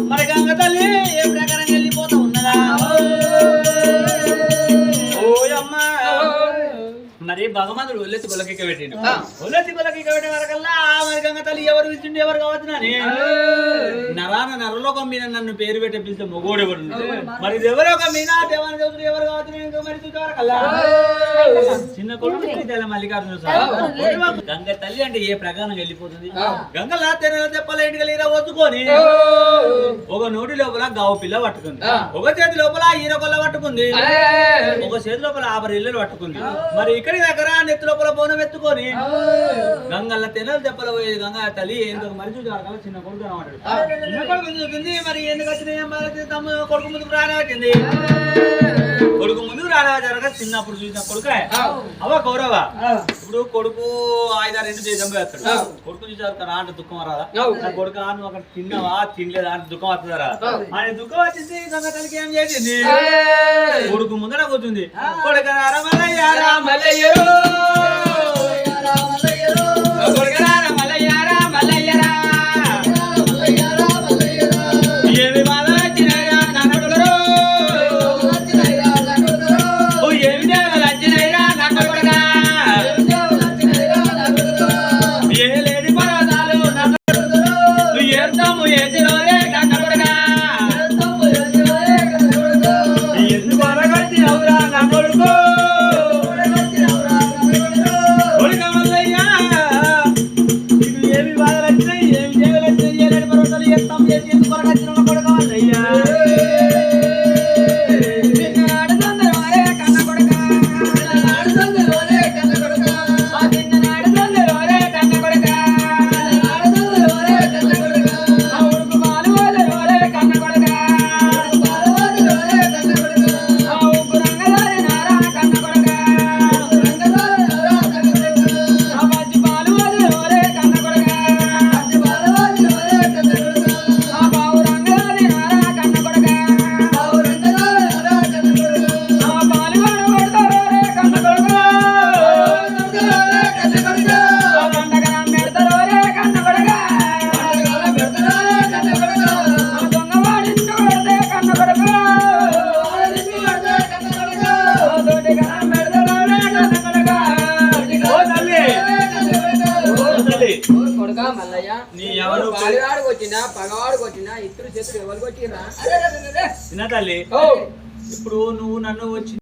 మరి గంగ తల్లి ఏ ప్రకారం వెళ్ళిపోతా ఉన్నదా ఓయమ్మా మరి భగవంతుడు ఒళ్ళెత్తి పొలకెక్క పెట్టిండు ఒళ్ళెత్తి పొలకెక్క పెట్టే వరకల్లా మరి గంగ తల్లి ఎవరు పిలిచిండు ఎవరు కావచ్చు అని నరాన నరలోకం మీద నన్ను పేరు పెట్టి పిలిచే మొగోడు ఎవరు మరి ఇది ఎవరో ఒక మీనా దేవాన్ని దేవుడు ఎవరు కావచ్చు మరి చూసే వరకల్లా చిన్న కొడుకు మల్లికార్జున స్వామి గంగ తల్లి అంటే ఏ ప్రకారం వెళ్ళిపోతుంది గంగలా తెర తెప్పల ఇంటికి ఇలా వద్దుకొని ఒక నోటి లోపల గావు పిల్ల పట్టుకుంది ఒక చేతి లోపల ఈరకొల్ల పట్టుకుంది ఒక చేతి లోపల 50 ఇళ్ళలు పట్టుకుంది మరి ఇక్కడి దగ్గర నెత్తి లోపల బోనం ఎత్తుకొని గంగల్ల తెనలు తెప్పల పోయేది గంగా తల్లి ఎందుకు మరి చూసి చిన్న కొడుకు అనమాట చిన్న కొడుకు చూసింది మరి ఎందుకు వచ్చినాయి తమ్ముడు కొడుకు ముందుకు రానే వచ్చింది కొడుకు ముందుకు రానే జరగ చిన్నప్పుడు చూసిన కొడుకు అవ గౌరవ ఇప్పుడు కొడుకు 5-6 ఇంటి దేశం వేస్తాడు కొడుకు చూసారు అంటే దుఃఖం రాదా కొడుకు నువ్వు అక్కడ తిన్నావా తినలేదా అంటే దుఃఖం వస్తుందా ఆయన దుఃఖం వచ్చింది గంగ తల్లికి ఏం చేసింది కొడుకు ముందర కూర్చుంది కొడుకు ఏమి బాధ వచ్చినాయిరా నన్నడుగురు ఏమి దేవలు వచ్చినాయిరా నన్నడుగురా ఏ లేని పర్వతాలు నన్నడుగురు ఏర్తాము ఏదిరోరే కన్నడుగా ఎందుకు అనగట్టి అవురా నన్నడుగు చిన్న తల్లి ఇప్పుడు నువ్వు నన్ను వచ్చి